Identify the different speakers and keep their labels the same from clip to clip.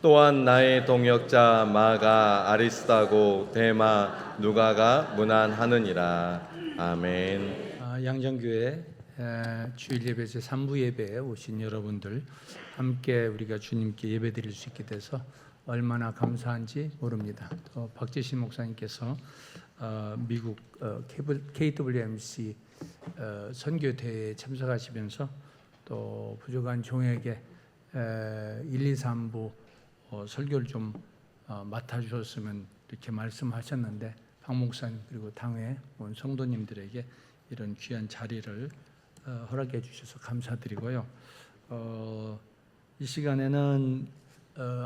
Speaker 1: 또한 나의 동역자 마가 아리스타고 데마 누가가 문안하느니라. 아멘.
Speaker 2: 양정교회 주일 예배 제 3부 예배에 오신 여러분들 함께 우리가 주님께 예배 드릴 수 있게 돼서 얼마나 감사한지 모릅니다. 또 박재신 목사님께서 미국 KWMC 선교대회에 참석하시면서 또 부족한 종에게 1, 2, 3부 설교를 좀 맡아주셨으면 이렇게 말씀하셨는데 박 목사님 그리고 당회 온 성도님들에게 이런 귀한 자리를 허락해 주셔서 감사드리고요. 이 시간에는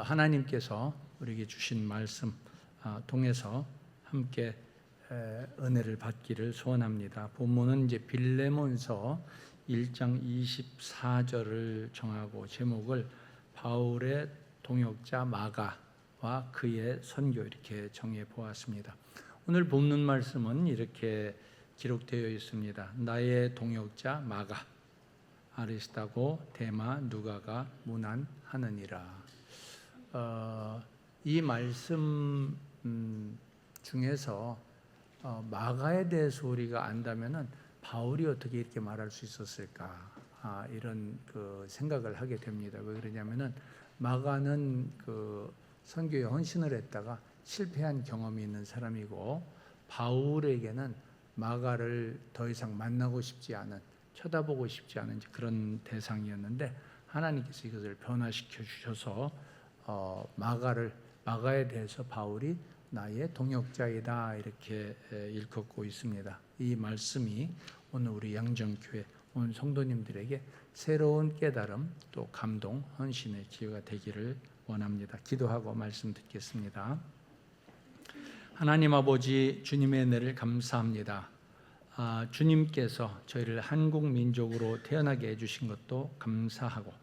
Speaker 2: 하나님께서 우리에게 주신 말씀 통해서 함께 은혜를 받기를 소원합니다. 본문은 이제 빌레몬서 1장 24절을 정하고 제목을 바울의 동역자 마가와 그의 선교 이렇게 정해 보았습니다. 오늘 본문 말씀은 이렇게 기록되어 있습니다. 나의 동역자 마가 아리스타고 데마 누가가 문안하느니라. 이 말씀 중에서 마가에 대해서 우리가 안다면은 바울이 어떻게 이렇게 말할 수 있었을까? 이런 그 생각을 하게 됩니다. 왜 그러냐면은 마가는 그 선교에 헌신을 했다가 실패한 경험이 있는 사람이고 바울에게는 마가를 더 이상 만나고 싶지 않은, 쳐다보고 싶지 않은 그런 대상이었는데 하나님께서 이것을 변화시켜 주셔서 마가에 대해서 바울이 나의 동역자이다 이렇게 일컫고 있습니다. 이 말씀이 오늘 우리 양정교회 온 성도님들에게 새로운 깨달음 또 감동, 헌신의 기회가 되기를 원합니다. 기도하고 말씀 듣겠습니다. 하나님 아버지 주님의 은혜를 감사합니다. 주님께서 저희를 한국 민족으로 태어나게 해주신 것도 감사하고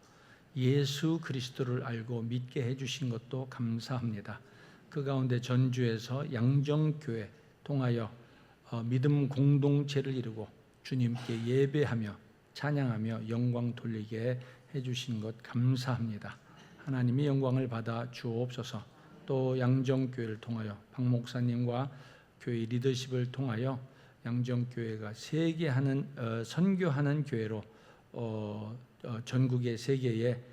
Speaker 2: 예수 그리스도를 알고 믿게 해주신 것도 감사합니다. 그 가운데 전주에서 양정교회 통하여 믿음 공동체를 이루고 주님께 예배하며 찬양하며 영광 돌리게 해주신 것 감사합니다. 하나님의 영광을 받아 주옵소서. 또 양정교회를 통하여 박 목사님과 교회 리더십을 통하여 양정교회가 세계하는 선교하는 교회로 전국의 세계에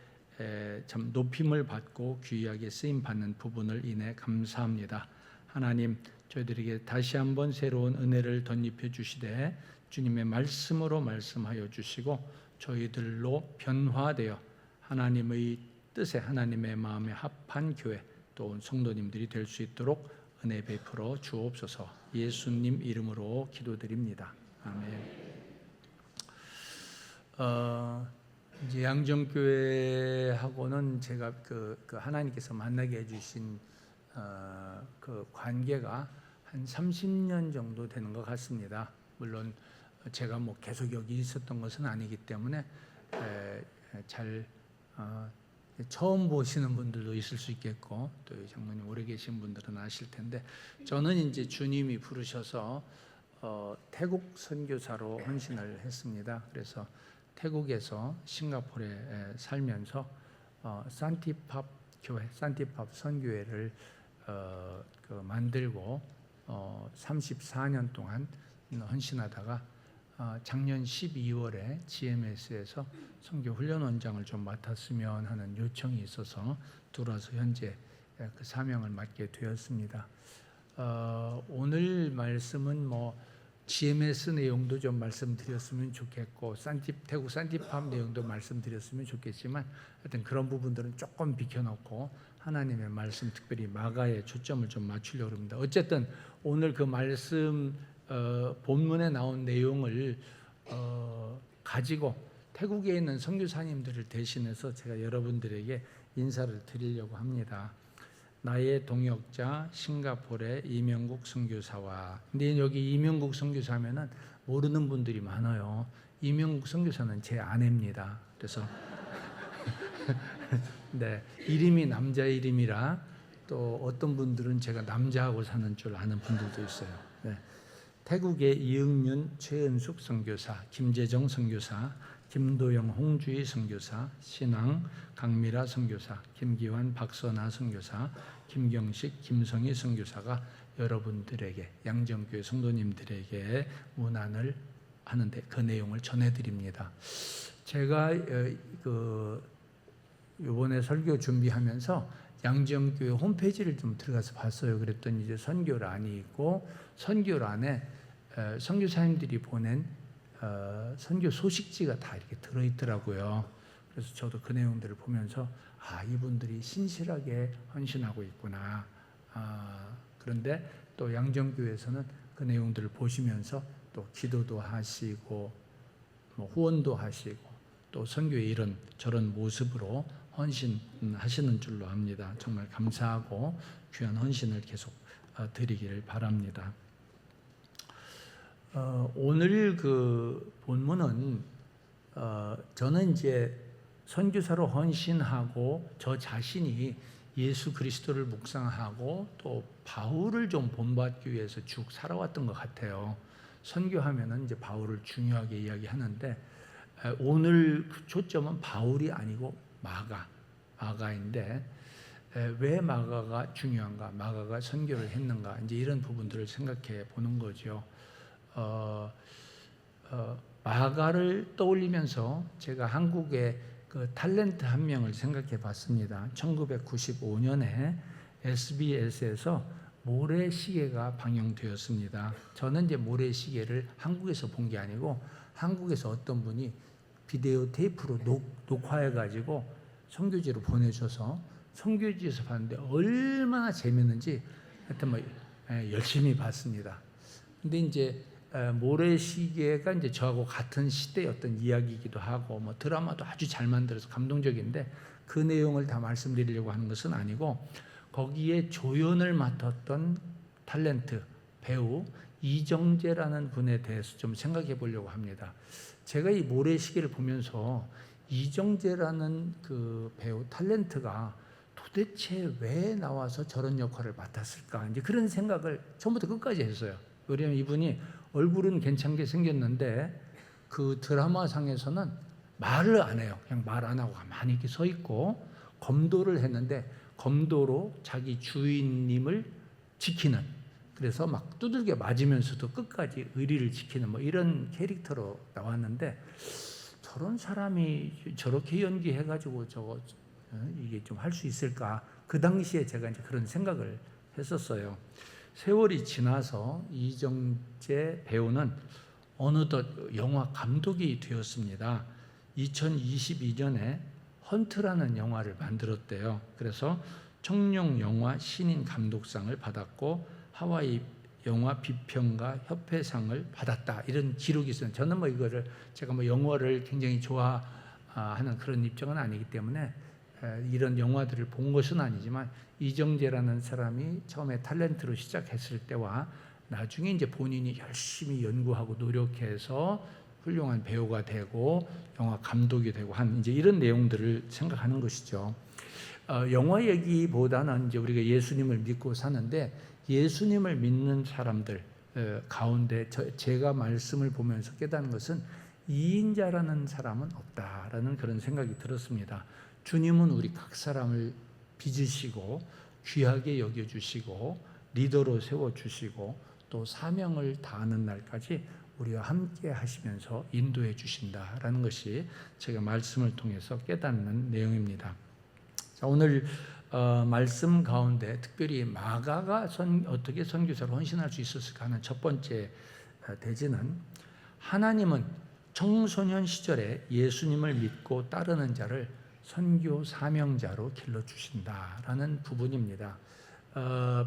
Speaker 2: 참 높임을 받고 귀하게 쓰임 받는 부분을 인해 감사합니다. 하나님 저희들에게 다시 한번 새로운 은혜를 덧입혀 주시되 주님의 말씀으로 말씀하여 주시고 저희들로 변화되어 하나님의 뜻에 하나님의 마음에 합한 교회 또 성도님들이 될 수 있도록 은혜 베풀어 주옵소서. 예수님 이름으로 기도드립니다. 아멘. 이제 양정교회하고는 제가 그 하나님께서 만나게 해주신 그 관계가 한 30년 정도 되는 것 같습니다. 물론 제가 뭐 계속 여기 있었던 것은 아니기 때문에 잘 처음 보시는 분들도 있을 수 있겠고 또 장로님 오래 계신 분들은 아실 텐데 저는 이제 주님이 부르셔서 태국 선교사로 헌신을 했습니다. 그래서 태국에서 싱가포르에 살면서 산티팝 교회, 산티팝 선교회를 만들고 34년 동안 헌신하다가 작년 12월에 GMS에서 선교 훈련 원장을 좀 맡았으면 하는 요청이 있어서 들어와서 현재 그 사명을 맡게 되었습니다. 오늘 말씀은 뭐 GMS 내용도 좀 말씀드렸으면 좋겠고 태국 산티팝 내용도 말씀드렸으면 좋겠지만 하여튼 그런 부분들은 조금 비켜놓고 하나님의 말씀 특별히 마가에 초점을 좀 맞추려고 합니다. 어쨌든 오늘 그 말씀 본문에 나온 내용을 가지고 태국에 있는 선교사님들을 대신해서 제가 여러분들에게 인사를 드리려고 합니다. 나의 동역자 싱가포르의 이명국 선교사와 근데 여기 이명국 선교사면은 모르는 분들이 많아요. 이명국 선교사는 제 아내입니다. 그래서 네, 이름이 남자 이름이라 또 어떤 분들은 제가 남자하고 사는 줄 아는 분들도 있어요. 네. 태국의 이응윤, 최은숙 선교사, 김재정 선교사, 김도영 홍주희 선교사, 신앙 강미라 선교사, 김기환 박선아 선교사, 김경식 김성희 선교사가 여러분들에게 양정교회 성도님들에게 문안을 하는데 그 내용을 전해드립니다. 제가 이번에 설교 준비하면서 양정교회 홈페이지를 좀 들어가서 봤어요. 그랬더니 이제 선교란이 있고 선교란에 선교사님들이 보낸 선교 소식지가 다 이렇게 들어있더라고요. 그래서 저도 그 내용들을 보면서 이분들이 신실하게 헌신하고 있구나. 그런데 또 양정교회에서는 그 내용들을 보시면서 또 기도도 하시고 후원도 하시고 또 선교의 이런 저런 모습으로 헌신하시는 줄로 압니다. 정말 감사하고 귀한 헌신을 계속 드리기를 바랍니다. 오늘 그 본문은 저는 이제 선교사로 헌신하고 저 자신이 예수 그리스도를 묵상하고 또 바울을 좀 본받기 위해서 쭉 살아왔던 것 같아요. 선교하면은 이제 바울을 중요하게 이야기하는데 오늘 그 초점은 바울이 아니고 마가인데 왜 마가가 중요한가? 마가가 선교를 했는가? 이제 이런 부분들을 생각해 보는 거죠. 마가를 떠올리면서 제가 한국의 그 탤런트 한 명을 생각해 봤습니다. 1995년에 SBS에서 모래시계가 방영되었습니다. 저는 이제 모래시계를 한국에서 본 게 아니고 한국에서 어떤 분이 비디오 테이프로 녹화해 가지고 선교지로 보내줘서 선교지에서 봤는데 얼마나 재밌는지 하여튼 열심히 봤습니다. 근데 이제 모래시계가 이제 저하고 같은 시대의 어떤 이야기이기도 하고 드라마도 아주 잘 만들어서 감동적인데 그 내용을 다 말씀드리려고 하는 것은 아니고 거기에 조연을 맡았던 탤런트 배우 이정재라는 분에 대해서 좀 생각해 보려고 합니다. 제가 이 모래시계를 보면서 이정재라는 그 배우 탤런트가 도대체 왜 나와서 저런 역할을 맡았을까? 이제 그런 생각을 처음부터 끝까지 했어요. 왜냐하면 이분이 얼굴은 괜찮게 생겼는데 그 드라마상에서는 말을 안 해요. 그냥 말 안 하고 가만히 이렇게 서 있고 검도를 했는데 검도로 자기 주인님을 지키는, 그래서 막 두들겨 맞으면서도 끝까지 의리를 지키는 이런 캐릭터로 나왔는데 저런 사람이 저렇게 연기해가지고 이게 좀 할 수 있을까? 그 당시에 제가 이제 그런 생각을 했었어요. 세월이 지나서 이정재 배우는 어느덧 영화 감독이 되었습니다. 2022년에 헌트라는 영화를 만들었대요. 그래서 청룡 영화 신인 감독상을 받았고 하와이 영화 비평가 협회상을 받았다. 이런 기록이 있어요. 저는 이거를 제가 영화를 굉장히 좋아하는 그런 입장은 아니기 때문에 이런 영화들을 본 것은 아니지만 이정재라는 사람이 처음에 탤런트로 시작했을 때와 나중에 이제 본인이 열심히 연구하고 노력해서 훌륭한 배우가 되고 영화 감독이 되고 한 이제 이런 내용들을 생각하는 것이죠. 영화 얘기보다는 이제 우리가 예수님을 믿고 사는데 예수님을 믿는 사람들 가운데 제가 말씀을 보면서 깨닫는 것은 이인자라는 사람은 없다라는 그런 생각이 들었습니다. 주님은 우리 각 사람을 빚으시고 귀하게 여겨주시고 리더로 세워주시고 또 사명을 다하는 날까지 우리와 함께 하시면서 인도해 주신다라는 것이 제가 말씀을 통해서 깨닫는 내용입니다. 자, 오늘 말씀 가운데 특별히 마가가 어떻게 선교사로 헌신할 수 있었을까 하는 첫 번째 대지는 하나님은 청소년 시절에 예수님을 믿고 따르는 자를 선교 사명자로 길러주신다라는 부분입니다.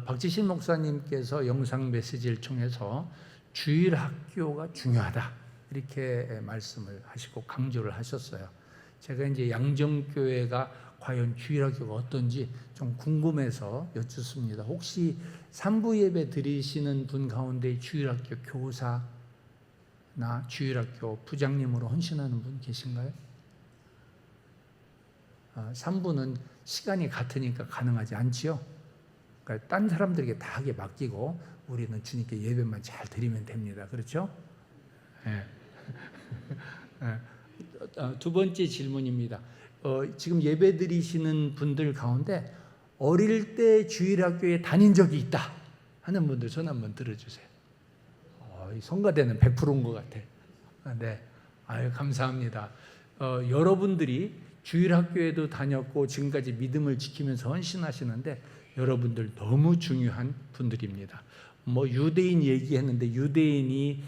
Speaker 2: 박지신 목사님께서 영상 메시지를 통해서 주일학교가 중요하다 이렇게 말씀을 하시고 강조를 하셨어요. 제가 이제 양정교회가 과연 주일학교가 어떤지 좀 궁금해서 여쭙습니다. 혹시 3부 예배 드리시는 분 가운데 주일학교 교사나 주일학교 부장님으로 헌신하는 분 계신가요? 3부는 시간이 같으니까 가능하지 않지요. 그러니까 딴 사람들에게 다 하게 맡기고 우리는 주님께 예배만 잘 드리면 됩니다. 그렇죠? 네. 두 번째 질문입니다. 지금 예배 드리시는 분들 가운데 어릴 때 주일학교에 다닌 적이 있다 하는 분들 손 한번 들어주세요. 이 성가대는 100%인 것 같아. 네, 아유 감사합니다. 여러분들이 주일학교에도 다녔고 지금까지 믿음을 지키면서 헌신하시는데 여러분들 너무 중요한 분들입니다. 뭐 유대인 얘기했는데 유대인이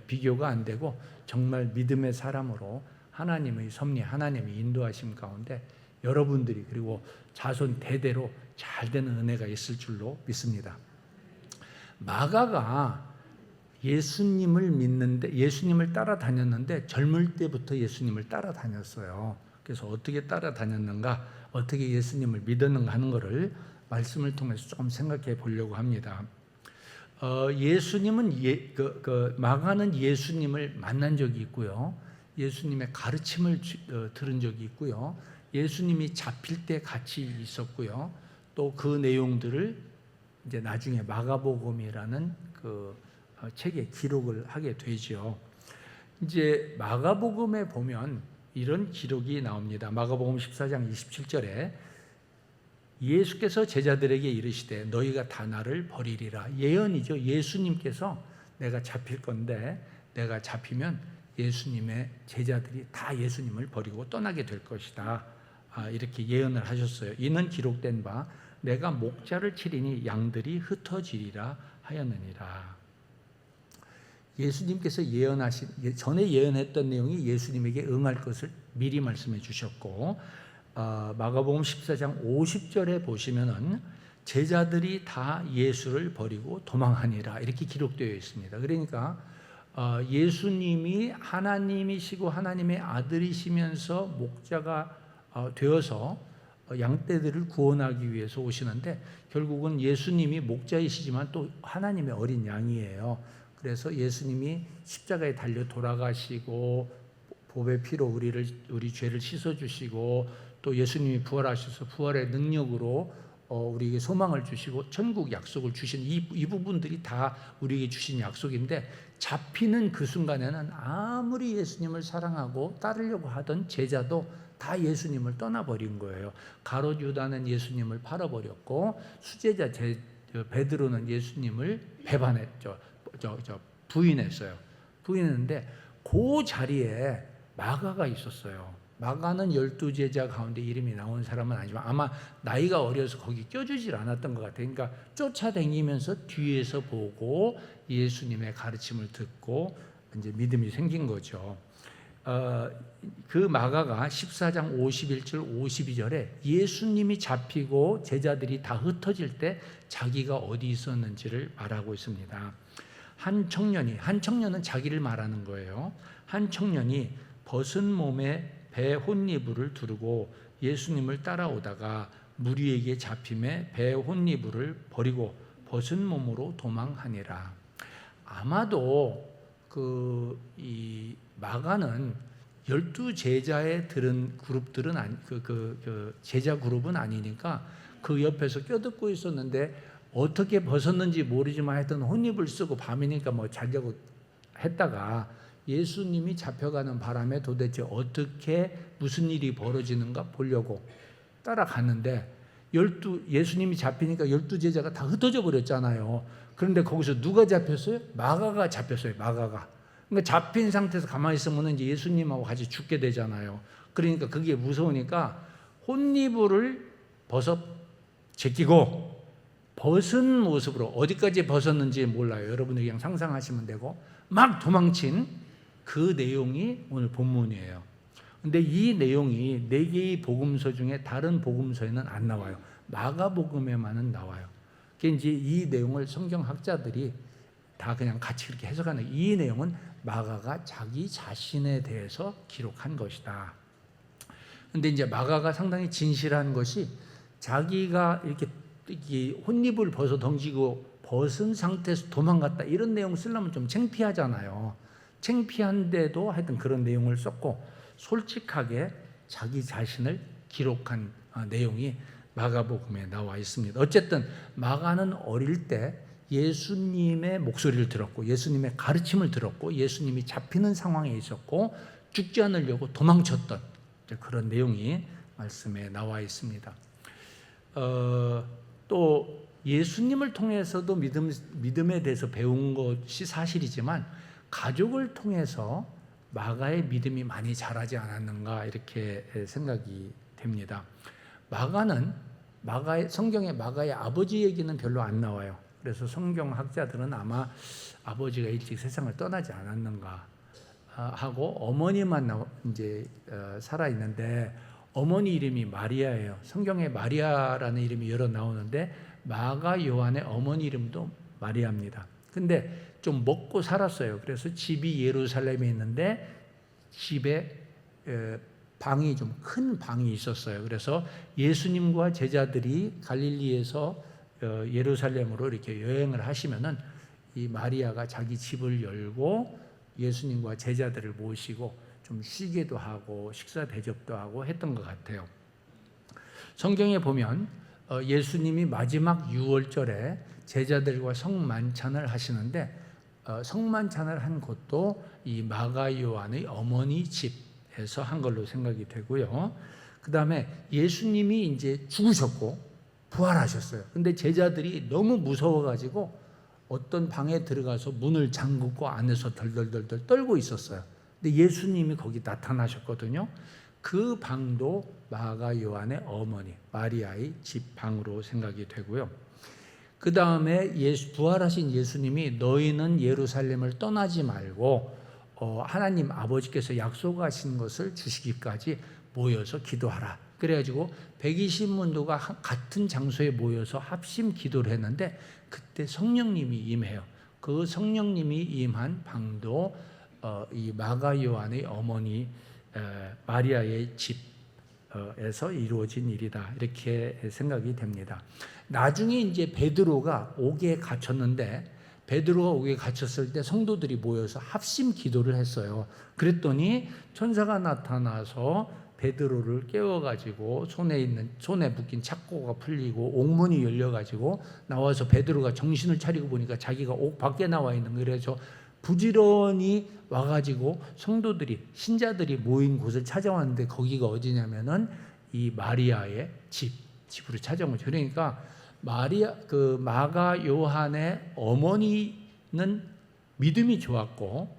Speaker 2: 비교가 안 되고 정말 믿음의 사람으로 하나님의 섭리, 하나님의 인도하심 가운데 여러분들이 그리고 자손 대대로 잘 되는 은혜가 있을 줄로 믿습니다. 마가가 예수님을 믿는데 예수님을 따라다녔는데 젊을 때부터 예수님을 따라다녔어요. 그래서 어떻게 따라다녔는가, 어떻게 예수님을 믿었는가 하는 것을 말씀을 통해서 조금 생각해 보려고 합니다. 예수님은 마가는 예수님을 만난 적이 있고요. 예수님의 가르침을 들은 적이 있고요. 예수님이 잡힐 때 같이 있었고요. 또 그 내용들을 이제 나중에 마가복음이라는 그 책에 기록을 하게 되죠. 이제 마가복음에 보면 이런 기록이 나옵니다. 마가복음 14장 27절에 예수께서 제자들에게 이르시되 너희가 다 나를 버리리라. 예언이죠. 예수님께서 내가 잡힐 건데 내가 잡히면 예수님의 제자들이 다 예수님을 버리고 떠나게 될 것이다. 이렇게 예언을 하셨어요. 이는 기록된 바 내가 목자를 치리니 양들이 흩어지리라 하였느니라. 예수님께서 전에 예언했던 내용이 예수님에게 응할 것을 미리 말씀해 주셨고 마가복음 14장 50절에 보시면은 제자들이 다 예수를 버리고 도망하니라 이렇게 기록되어 있습니다. 그러니까 예수님이 하나님이시고 하나님의 아들이시면서 목자가 되어서 양떼들을 구원하기 위해서 오시는데 결국은 예수님이 목자이시지만 또 하나님의 어린 양이에요. 그래서 예수님이 십자가에 달려 돌아가시고 보배 피로 우리 죄를 씻어주시고 또 예수님이 부활하셔서 부활의 능력으로 우리에게 소망을 주시고 천국 약속을 주신 이 부분들이 다 우리에게 주신 약속인데 잡히는 그 순간에는 아무리 예수님을 사랑하고 따르려고 하던 제자도 다 예수님을 떠나버린 거예요. 가롯 유다는 예수님을 팔아버렸고 수제자 베드로는 예수님을 배반했죠. 부인했어요. 부인했는데 그 자리에 마가가 있었어요. 마가는 12제자 가운데 이름이 나온 사람은 아니지만 아마 나이가 어려서 거기 껴주질 않았던 것 같아요. 그러니까 쫓아다니면서 뒤에서 보고 예수님의 가르침을 듣고 이제 믿음이 생긴 거죠. 그 마가가 14장 51절 52절에 예수님이 잡히고 제자들이 다 흩어질 때 자기가 어디 있었는지를 말하고 있습니다. 한 청년은 자기를 말하는 거예요. 한 청년이 벗은 몸에 배 혼니부를 두르고 예수님을 따라오다가 무리에게 잡힘에 배 혼니부를 버리고 벗은 몸으로 도망하니라. 아마도 이 마가는 12제자에 들은 그룹들은 제자 그룹은 아니니까 그 옆에서 껴듣고 있었는데 어떻게 벗었는지 모르지만 하여튼 혼입을 쓰고 밤이니까 뭐 자려고 했다가 예수님이 잡혀가는 바람에 도대체 어떻게 무슨 일이 벌어지는가 보려고 따라갔는데 예수님이 잡히니까 12제자가 다 흩어져 버렸잖아요. 그런데 거기서 누가 잡혔어요? 마가가 잡혔어요. 마가가. 그러니까 잡힌 상태에서 가만히 있으면 이제 예수님하고 같이 죽게 되잖아요. 그러니까 그게 무서우니까 혼니부를 제끼고 벗은 모습으로 어디까지 벗었는지 몰라요. 여러분들 그냥 상상하시면 되고 막 도망친 그 내용이 오늘 본문이에요. 근데 이 내용이 4개의 복음서 중에 다른 복음서에는 안 나와요. 마가복음에만은 나와요. 그게 이제 이 내용을 성경학자들이 다 그냥 같이 이렇게 해석하는 이 내용은 마가가 자기 자신에 대해서 기록한 것이다. 근데 이제 마가가 상당히 진실한 것이 자기가 이렇게 혼입을 벗어 던지고 벗은 상태에서 도망갔다 이런 내용 쓰려면 좀 창피하잖아요. 창피한데도 하여튼 그런 내용을 썼고 솔직하게 자기 자신을 기록한 내용이 마가복음에 나와 있습니다. 어쨌든 마가는 어릴 때 예수님의 목소리를 들었고 예수님의 가르침을 들었고 예수님이 잡히는 상황에 있었고 죽지 않으려고 도망쳤던 그런 내용이 말씀에 나와 있습니다. 또 예수님을 통해서도 믿음에 대해서 배운 것이 사실이지만 가족을 통해서 마가의 믿음이 많이 자라지 않았는가 이렇게 생각이 됩니다. 성경에 마가의 아버지 얘기는 별로 안 나와요. 그래서 성경학자들은 아마 아버지가 일찍 세상을 떠나지 않았는가 하고 어머니만 이제 살아 있는데 어머니 이름이 마리아예요. 성경에 마리아라는 이름이 여러 나오는데 마가 요한의 어머니 이름도 마리아입니다. 근데 좀 먹고 살았어요. 그래서 집이 예루살렘에 있는데 집에 방이 좀 큰 방이 있었어요. 그래서 예수님과 제자들이 갈릴리에서 예루살렘으로 이렇게 여행을 하시면은 이 마리아가 자기 집을 열고 예수님과 제자들을 모시고 좀 쉬기도 하고 식사 대접도 하고 했던 것 같아요. 성경에 보면 예수님이 마지막 유월절에 제자들과 성만찬을 하시는데 성만찬을 한 곳도 이 마가 요한의 어머니 집에서 한 걸로 생각이 되고요. 그 다음에 예수님이 이제 죽으셨고 부활하셨어요. 근데 제자들이 너무 무서워가지고 어떤 방에 들어가서 문을 잠그고 안에서 덜덜덜덜 떨고 있었어요. 근데 예수님이 거기 나타나셨거든요. 그 방도 마가 요한의 어머니 마리아의 집 방으로 생각이 되고요. 그 다음에 부활하신 예수님이 너희는 예루살렘을 떠나지 말고 하나님 아버지께서 약속하신 것을 주시기까지 모여서 기도하라. 그래가지고 120문도가 같은 장소에 모여서 합심 기도를 했는데 그때 성령님이 임해요. 그 성령님이 임한 방도 이 마가 요한의 어머니 마리아의 집에서 이루어진 일이다. 이렇게 생각이 됩니다. 나중에 이제 베드로가 옥에 갇혔는데 베드로가 옥에 갇혔을 때 성도들이 모여서 합심 기도를 했어요. 그랬더니 천사가 나타나서 베드로를 깨워가지고 손에 묶인 착고가 풀리고 옥문이 열려가지고 나와서 베드로가 정신을 차리고 보니까 자기가 옥 밖에 나와 있는 거예요. 그래서 부지런히 와가지고 성도들이 신자들이 모인 곳을 찾아왔는데 거기가 어디냐면은 이 마리아의 집으로 찾아온 거죠. 그러니까 마가 요한의 어머니는 믿음이 좋았고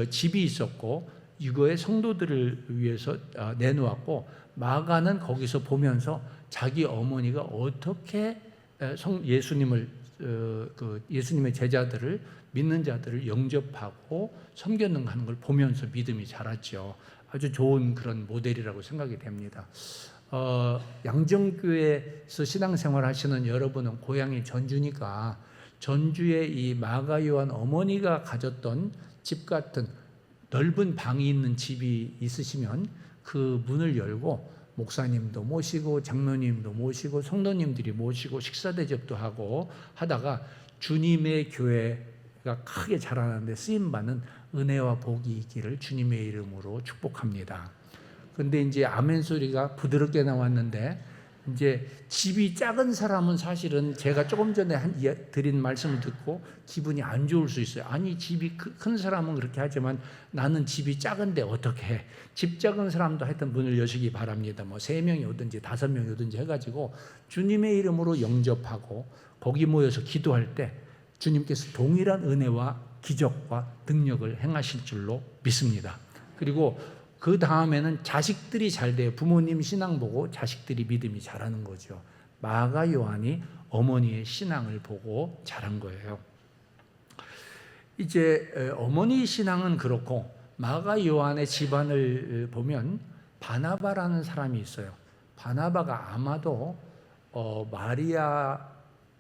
Speaker 2: 집이 있었고 이거에 성도들을 위해서 내놓았고 마가는 거기서 보면서 자기 어머니가 어떻게 예수님의 제자들을 믿는 자들을 영접하고 섬겼는가 하는 걸 보면서 믿음이 자랐죠. 아주 좋은 그런 모델이라고 생각이 됩니다. 양정교회에서 신앙생활 하시는 여러분은 고향이 전주니까 전주에 이 마가 요한 어머니가 가졌던 집 같은 넓은 방이 있는 집이 있으시면 그 문을 열고 목사님도 모시고 장로님도 모시고 성도님들이 모시고 식사 대접도 하고 하다가 주님의 교회가 크게 자라는데 쓰임받는 은혜와 복이 있기를 주님의 이름으로 축복합니다. 근데 이제 아멘 소리가 부드럽게 나왔는데 이제 집이 작은 사람은 사실은 제가 조금 전에 드린 말씀을 듣고 기분이 안 좋을 수 있어요. 아니 집이 큰 사람은 그렇게 하지만 나는 집이 작은데 어떻게 해? 집 작은 사람도 하여튼 문을 여시기 바랍니다. 뭐 3명이 오든지 5명이 오든지 해가지고 주님의 이름으로 영접하고 거기 모여서 기도할 때 주님께서 동일한 은혜와 기적과 능력을 행하실 줄로 믿습니다. 그리고 그 다음에는 자식들이 잘 돼요. 부모님 신앙 보고 자식들이 믿음이 자라는 거죠. 마가 요한이 어머니의 신앙을 보고 자란 거예요. 이제 어머니 신앙은 그렇고 마가 요한의 집안을 보면 바나바라는 사람이 있어요. 바나바가 아마도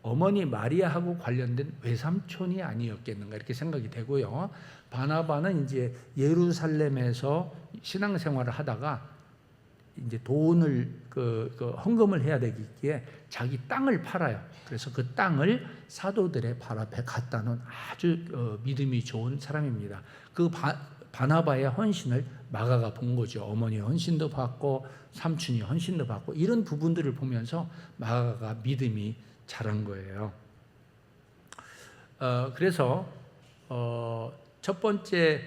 Speaker 2: 어머니 마리아하고 관련된 외삼촌이 아니었겠는가 이렇게 생각이 되고요. 바나바는 이제 예루살렘에서 신앙생활을 하다가 이제 돈을 헌금을 해야 되기에 자기 땅을 팔아요. 그래서 그 땅을 사도들의 발 앞에 갖다 놓은 아주 믿음이 좋은 사람입니다. 그 바나바의 헌신을 마가가 본 거죠. 어머니의 헌신도 받고 삼촌이 헌신도 받고 이런 부분들을 보면서 마가가 믿음이 자란 거예요. 그래서 첫 번째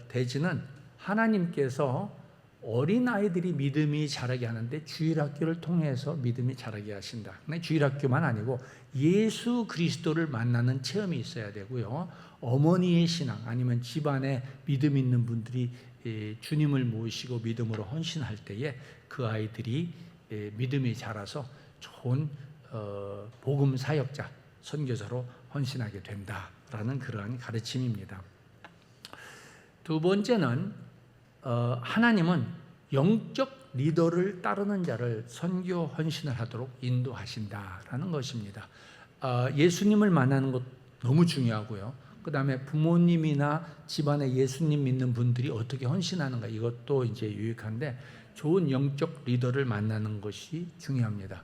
Speaker 2: 대지는 하나님께서 어린아이들이 믿음이 자라게 하는데 주일학교를 통해서 믿음이 자라게 하신다. 근데 주일학교만 아니고 예수 그리스도를 만나는 체험이 있어야 되고요. 어머니의 신앙 아니면 집안에 믿음 있는 분들이 주님을 모시고 믿음으로 헌신할 때에 그 아이들이 믿음이 자라서 좋은 복음 사역자, 선교사로 헌신하게 된다라는 그러한 가르침입니다. 두 번째는 하나님은 영적 리더를 따르는 자를 선교 헌신을 하도록 인도하신다라는 것입니다. 예수님을 만나는 것 너무 중요하고요. 그 다음에 부모님이나 집안에 예수님 믿는 분들이 어떻게 헌신하는가 이것도 이제 유익한데 좋은 영적 리더를 만나는 것이 중요합니다.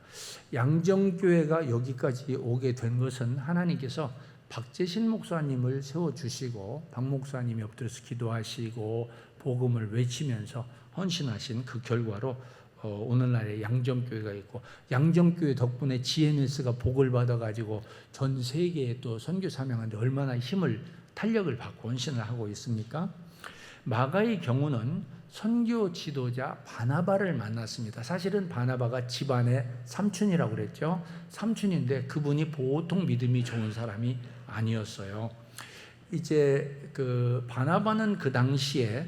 Speaker 2: 양정교회가 여기까지 오게 된 것은 하나님께서 박재신 목사님을 세워주시고 박 목사님이 엎드려서 기도하시고 복음을 외치면서 헌신하신 그 결과로 오늘날의 양정교회가 있고 양정교회 덕분에 GMS가 복을 받아가지고 전 세계에 또 선교 사명하는데 얼마나 힘을 탄력을 받고 헌신을 하고 있습니까? 마가의 경우는 선교 지도자 바나바를 만났습니다. 사실은 바나바가 집안의 삼촌이라고 그랬죠. 삼촌인데 그분이 보통 믿음이 좋은 사람이 아니었어요. 이제 그 바나바는 그 당시에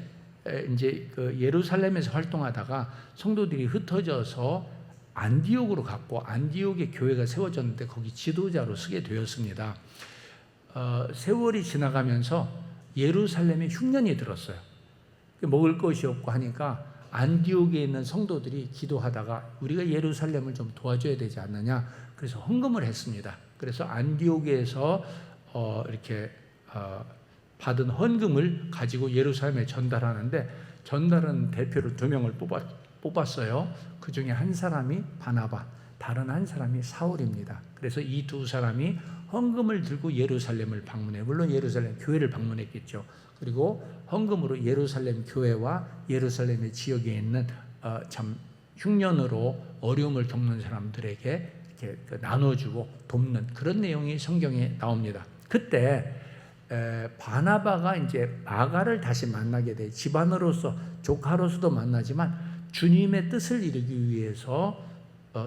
Speaker 2: 이제 그 예루살렘에서 활동하다가 성도들이 흩어져서 안디옥으로 갔고 안디옥에 교회가 세워졌는데 거기 지도자로 서게 되었습니다. 세월이 지나가면서 예루살렘에 흉년이 들었어요. 먹을 것이 없고 하니까 안디옥에 있는 성도들이 기도하다가 우리가 예루살렘을 좀 도와줘야 되지 않느냐 그래서 헌금을 했습니다. 그래서 안디옥에서 이렇게 받은 헌금을 가지고 예루살렘에 전달하는데 전달은 대표로 2명을 뽑았어요. 그 중에 한 사람이 바나바, 다른 한 사람이 사울입니다. 그래서 이 두 사람이 헌금을 들고 예루살렘을 방문해 물론 예루살렘 교회를 방문했겠죠. 그리고 헌금으로 예루살렘 교회와 예루살렘의 지역에 있는 참 흉년으로 어려움을 겪는 사람들에게 이렇게 나눠주고 돕는 그런 내용이 성경에 나옵니다. 그때 바나바가 이제 마가를 다시 만나게 돼 집안으로서 조카로서도 만나지만 주님의 뜻을 이루기 위해서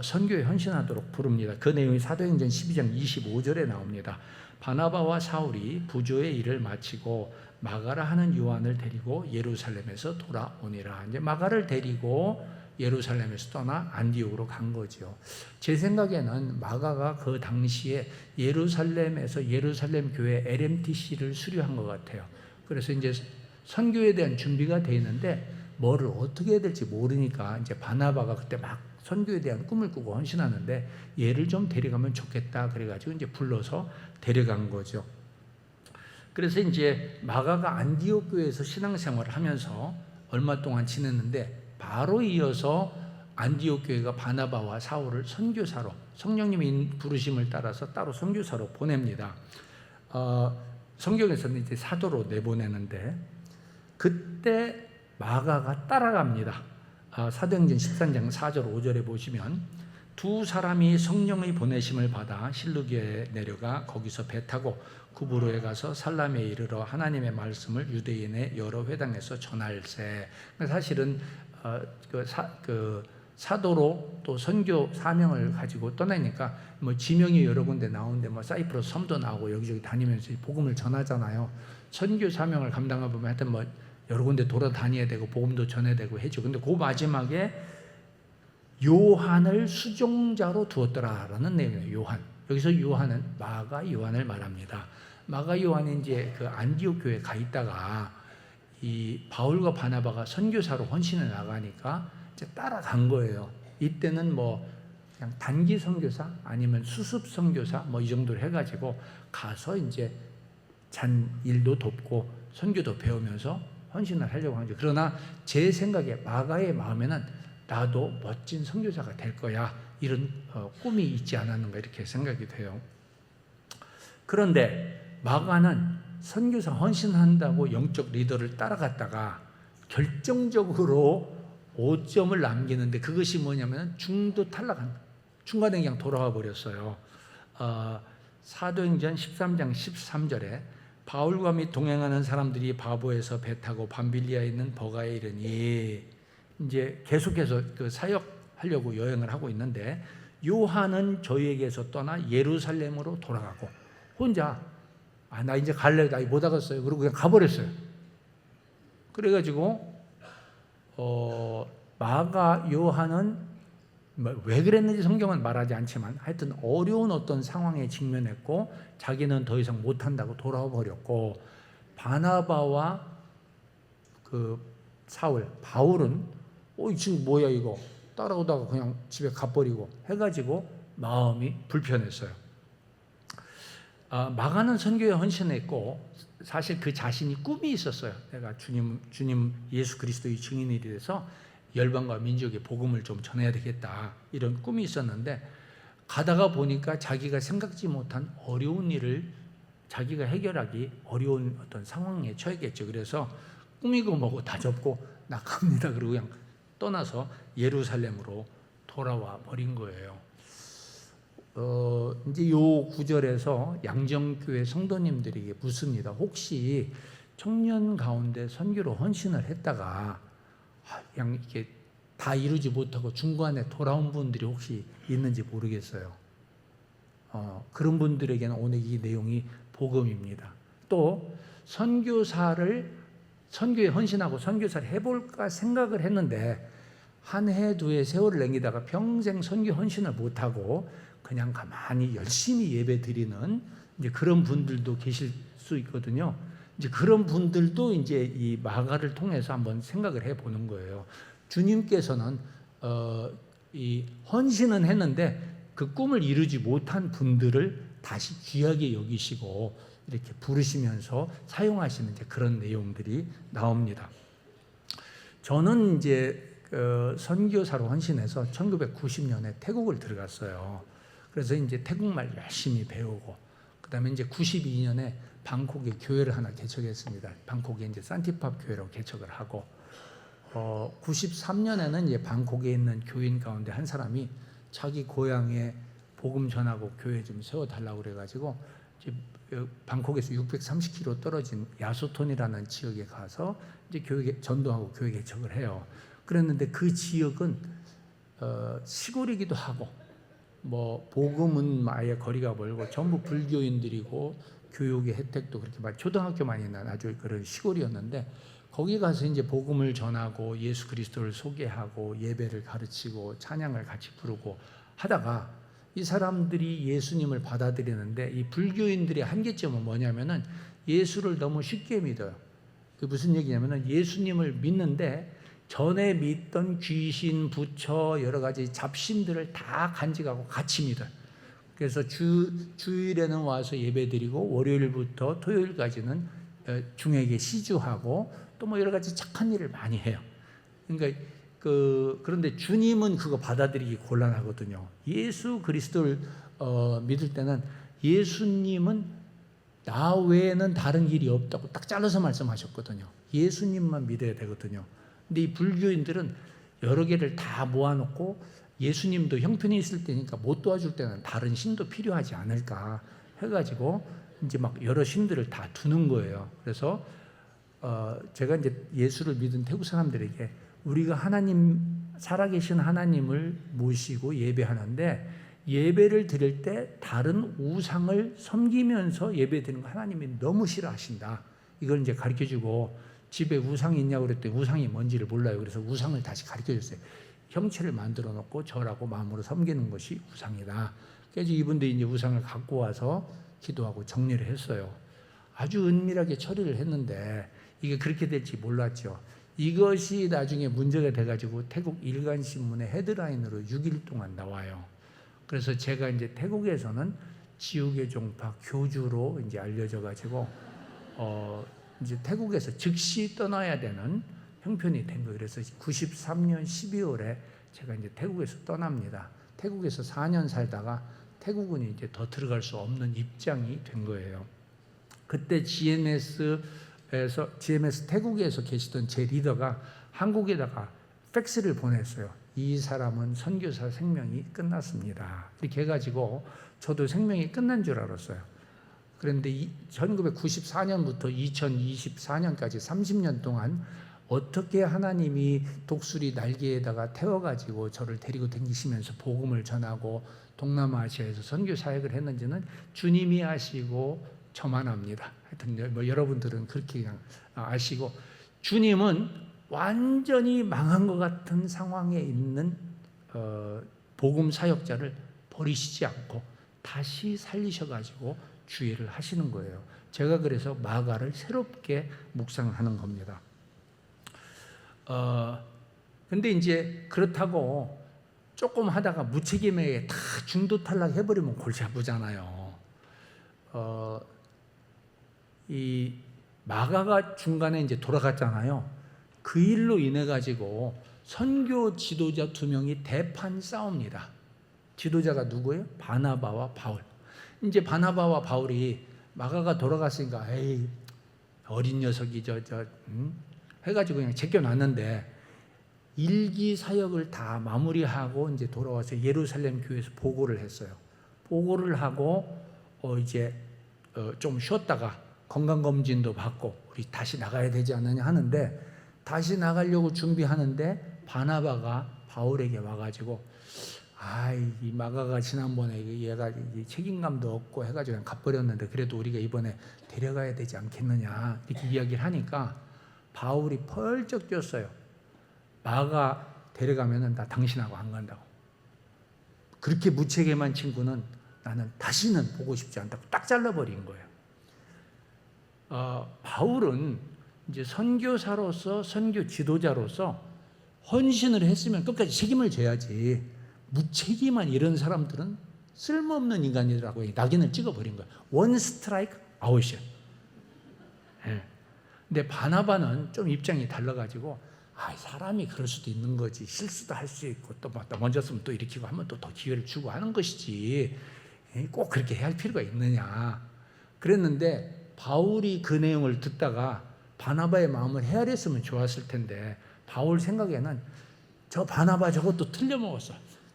Speaker 2: 선교에 헌신하도록 부릅니다. 그 내용이 사도행전 12장 25절에 나옵니다. 바나바와 사울이 부조의 일을 마치고 마가라 하는 요한을 데리고 예루살렘에서 돌아오니라. 이제 마가를 데리고 예루살렘에서 떠나 안디옥으로 간 거죠. 제 생각에는 마가가 그 당시에 예루살렘에서 예루살렘 교회 LMTC를 수료한 것 같아요. 그래서 이제 선교에 대한 준비가 돼 있는데 뭐를 어떻게 해야 될지 모르니까 이제 바나바가 그때 막 선교에 대한 꿈을 꾸고 헌신하는데 얘를 좀 데려가면 좋겠다 그래가지고 이제 불러서 데려간 거죠. 그래서 이제 마가가 안디옥 교회에서 신앙생활을 하면서 얼마 동안 지냈는데 바로 이어서 안디옥 교회가 바나바와 사울을 선교사로 성령님의 부르심을 따라서 따로 선교사로 보냅니다. 성경에서는 이제 사도로 내보내는데 그때 마가가 따라갑니다. 사도행전 13장 4절 5절에 보시면 두 사람이 성령의 보내심을 받아 실루기에 내려가 거기서 배 타고 구브로에 가서 살람에 이르러 하나님의 말씀을 유대인의 여러 회당에서 전할세. 사실은 사도로 또 선교 사명을 가지고 떠나니까 뭐 지명이 여러 군데 나오는데 뭐 사이프러스 섬도 나오고 여기저기 다니면서 복음을 전하잖아요. 선교 사명을 감당해 보면 하여튼 뭐 여러 군데 돌아다녀야 되고 복음도 전해야 되고 해죠. 근데 그 마지막에 요한을 수종자로 두었더라라는 내용이에요. 요한. 여기서 요한은 마가 요한을 말합니다. 마가 요한이 이제 그 안디옥 교회에 가 있다가 이 바울과 바나바가 선교사로 헌신해 나가니까 이제 따라간 거예요. 이때는 뭐 그냥 단기 선교사 아니면 수습 선교사 뭐 이 정도로 해가지고 가서 이제 잔 일도 돕고 선교도 배우면서 헌신을 하려고 하죠. 그러나 제 생각에 마가의 마음에는 나도 멋진 선교사가 될 거야 이런 꿈이 있지 않았는가 이렇게 생각이 돼요. 그런데 마가는 선교사 헌신한다고 영적 리더를 따라갔다가 결정적으로 5점을 남기는데 그것이 뭐냐면 중도 탈락한 중간에 그냥 돌아와 버렸어요. 사도행전 13장 13절에 바울과 및 동행하는 사람들이 바보에서 배 타고 밤빌리아에 있는 버가에 이르니, 이제 계속해서 그 사역하려고 여행을 하고 있는데, 요한은 저희에게서 떠나 예루살렘으로 돌아가고 혼자 나 이제 갈래, 나 못 하겠어요. 그러고 그냥 가버렸어요. 그래가지고 마가 요한은 왜 그랬는지 성경은 말하지 않지만 하여튼 어려운 어떤 상황에 직면했고 자기는 더 이상 못한다고 돌아와 버렸고, 바나바와 그 사울, 바울은 지금 뭐야 이거 따라오다가 그냥 집에 가버리고 해가지고 마음이 불편했어요. 마가는 선교에 헌신했고 사실 그 자신이 꿈이 있었어요. 내가 주님 예수 그리스도의 증인이 돼서 열방과 민족에 복음을 좀 전해야 되겠다, 이런 꿈이 있었는데, 가다가 보니까 자기가 생각지 못한 어려운 일을 자기가 해결하기 어려운 어떤 상황에 처했겠죠. 그래서 꿈이고 뭐고 다 접고 나갑니다. 그리고 그냥 떠나서 예루살렘으로 돌아와 버린 거예요. 이제 요 구절에서 양정교회 성도님들에게 묻습니다. 혹시 청년 가운데 선교로 헌신을 했다가 그냥 이렇게 다 이루지 못하고 중간에 돌아온 분들이 혹시 있는지 모르겠어요. 그런 분들에게는 오늘 이 내용이 복음입니다. 또 선교에 헌신하고 선교사를 해볼까 생각을 했는데 한 해 두 해 세월을 남기다가 평생 선교 헌신을 못하고 그냥 가만히 열심히 예배 드리는 이제 그런 분들도 계실 수 있거든요. 이제 그런 분들도 이제 이 마가를 통해서 한번 생각을 해보는 거예요. 주님께서는 이 헌신은 했는데 그 꿈을 이루지 못한 분들을 다시 귀하게 여기시고 이렇게 부르시면서 사용하시는 이제 그런 내용들이 나옵니다. 저는 이제 선교사로 헌신해서 1990년에 태국을 들어갔어요. 그래서 이제 태국말 열심히 배우고, 그다음에 이제 92년에 방콕에 교회를 하나 개척했습니다. 방콕에 이제 산티팝 교회로 개척을 하고, 93년에는 이제 방콕에 있는 교인 가운데 한 사람이 자기 고향에 복음 전하고 교회 좀 세워달라고 그래가지고 이제 방콕에서 630km 떨어진 야소톤이라는 지역에 가서 이제 교회 전도하고 교회 개척을 해요. 그랬는데 그 지역은 시골이기도 하고 뭐 복음은 아예 거리가 멀고 전부 불교인들이고 교육의 혜택도 그렇게 막 초등학교만 있는 아주 그런 시골이었는데, 거기 가서 이제 복음을 전하고 예수 그리스도를 소개하고 예배를 가르치고 찬양을 같이 부르고 하다가 이 사람들이 예수님을 받아들이는데 이 불교인들의 한계점은 뭐냐면은 예수를 너무 쉽게 믿어요. 그 무슨 얘기냐면은 예수님을 믿는데 전에 믿던 귀신, 부처, 여러 가지 잡신들을 다 간직하고 같이 믿어요. 그래서 주일에는 와서 예배드리고 월요일부터 토요일까지는 중에게 시주하고 또 뭐 여러 가지 착한 일을 많이 해요. 그러니까 그런데 주님은 그거 받아들이기 곤란하거든요. 예수 그리스도를 믿을 때는 예수님은 나 외에는 다른 길이 없다고 딱 잘라서 말씀하셨거든요. 예수님만 믿어야 되거든요. 근데 이 불교인들은 여러 개를 다 모아놓고 예수님도 형편이 있을 때니까 못 도와줄 때는 다른 신도 필요하지 않을까 해가지고 이제 막 여러 신들을 다 두는 거예요. 그래서 제가 이제 예수를 믿은 태국 사람들에게 우리가 살아계신 하나님을 모시고 예배하는데 예배를 드릴 때 다른 우상을 섬기면서 예배 드리는 거 하나님이 너무 싫어하신다. 이걸 이제 가르쳐주고, 집에 우상이 있냐고 그랬더니 우상이 뭔지를 몰라요. 그래서 우상을 다시 가르쳐줬어요. 형체를 만들어 놓고 절하고 마음으로 섬기는 것이 우상이다. 그래서 이분들이 이제 우상을 갖고 와서 기도하고 정리를 했어요. 아주 은밀하게 처리를 했는데 이게 그렇게 될지 몰랐죠. 이것이 나중에 문제가 돼가지고 태국 일간신문의 헤드라인으로 6일 동안 나와요. 그래서 제가 이제 태국에서는 지옥의 종파 교주로 이제 알려져가지고 이제 태국에서 즉시 떠나야 되는 형편이 된 거예요. 그래서 93년 12월에 제가 이제 태국에서 떠납니다. 태국에서 4년 살다가 태국은 이제 더 들어갈 수 없는 입장이 된 거예요. 그때 GMS 태국에서 계시던 제 리더가 한국에다가 팩스를 보냈어요. 이 사람은 선교사 생명이 끝났습니다. 이렇게 해가지고 저도 생명이 끝난 줄 알았어요. 그런데 1994년부터 2024년까지 30년 동안 어떻게 하나님이 독수리 날개에다가 태워가지고 저를 데리고 다니시면서 복음을 전하고 동남아시아에서 선교 사역을 했는지는 주님이 아시고 저만 압니다. 하여튼 뭐 여러분들은 그렇게 그냥 아시고, 주님은 완전히 망한 것 같은 상황에 있는 복음 사역자를 버리시지 않고 다시 살리셔가지고 주의를 하시는 거예요. 제가 그래서 마가를 새롭게 묵상하는 겁니다. 근데 이제 그렇다고 조금 하다가 무책임하게 다 중도 탈락해버리면 골치 아프잖아요. 이 마가가 중간에 이제 돌아갔잖아요. 그 일로 인해 가지고 선교 지도자 2명이 대판 싸웁니다. 지도자가 누구예요? 바나바와 바울. 이제 바나바와 바울이 마가가 돌아갔으니까 에이 어린 녀석이 해가지고 그냥 제껴놨는데, 일기 사역을 다 마무리하고 이제 돌아와서 예루살렘 교회에서 보고를 했어요. 보고를 하고 이제 좀 쉬었다가 건강검진도 받고 우리 다시 나가야 되지 않느냐 하는데, 다시 나가려고 준비하는데 바나바가 바울에게 와가지고 이 마가가 지난번에 얘가 책임감도 없고 해가지고 그냥 가버렸는데 그래도 우리가 이번에 데려가야 되지 않겠느냐 이렇게 이야기를 하니까 바울이 펄쩍 뛰었어요. 마가 데려가면은 나 당신하고 안 간다고. 그렇게 무책임한 친구는 나는 다시는 보고 싶지 않다고 딱 잘라버린 거예요. 바울은 이제 선교사로서 선교 지도자로서 헌신을 했으면 끝까지 책임을 져야지, 무책임한 이런 사람들은 쓸모없는 인간이라고 낙인을 찍어버린 거예요. 원 스트라이크 아웃이야. 근데 바나바는 좀 입장이 달라가지고 사람이 그럴 수도 있는 거지, 실수도 할 수 있고 또 먼저 쓰면 또 일으키고 하면 또 더 기회를 주고 하는 것이지 꼭 그렇게 해야 할 필요가 있느냐 그랬는데, 바울이 그 내용을 듣다가 바나바의 마음을 헤아렸으면 좋았을 텐데 바울 생각에는 저 바나바 저것도 틀려먹었어.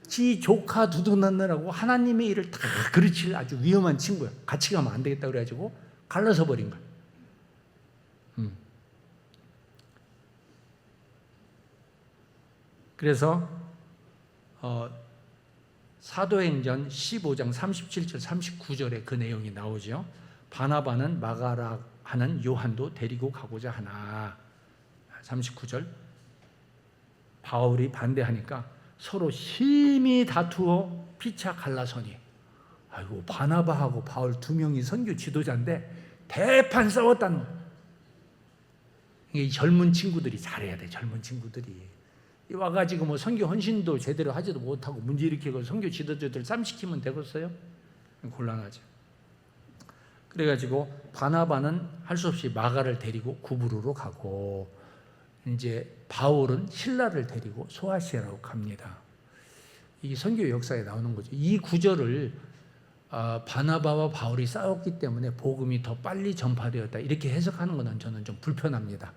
Speaker 2: 지 조카 두둔하느라고 하나님의 일을 다 그르칠 아주 위험한 친구야. 같이 가면 안 되겠다 그래가지고 갈라서 버린 거야. 그래서 사도행전 15장 37절 39절에 그 내용이 나오죠. 바나바는 마가라 하는 요한도 데리고 가고자 하나. 39절 바울이 반대하니까 서로 심히 다투어 피차 갈라서니, 아이고 바나바하고 바울 2명이 선교 지도자인데 대판 싸웠다는 거예요. 이게 젊은 친구들이 잘해야 돼. 젊은 친구들이 와가지고 뭐 선교 헌신도 제대로 하지도 못하고 문제 일으키고 선교 지도자들 쌈시키면 되겠어요? 곤란하죠. 그래가지고 바나바는 할 수 없이 마가를 데리고 구브루로 가고, 이제 바울은 신라를 데리고 소아시아로 갑니다. 이 선교 역사에 나오는 거죠. 이 구절을 바나바와 바울이 싸웠기 때문에 복음이 더 빨리 전파되었다 이렇게 해석하는 것은 저는 좀 불편합니다.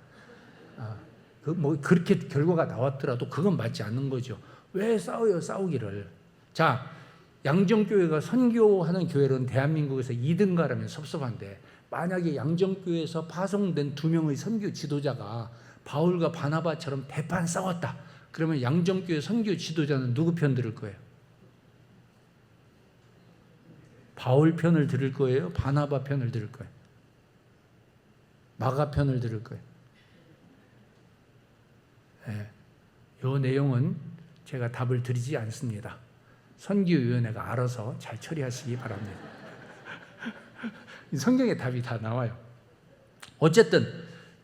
Speaker 2: 뭐 그렇게 결과가 나왔더라도 그건 맞지 않는 거죠. 왜 싸워요, 싸우기를. 자, 양정교회가 선교하는 교회로는 대한민국에서 2등가라면 섭섭한데, 만약에 양정교회에서 파송된 2명의 선교 지도자가 바울과 바나바처럼 대판 싸웠다 그러면 양정교회 선교 지도자는 누구 편 들을 거예요? 바울 편을 들을 거예요? 바나바 편을 들을 거예요? 마가 편을 들을 거예요? 이 내용은 제가 답을 드리지 않습니다. 선교위원회가 알아서 잘 처리하시기 바랍니다. 성경에 답이 다 나와요. 어쨌든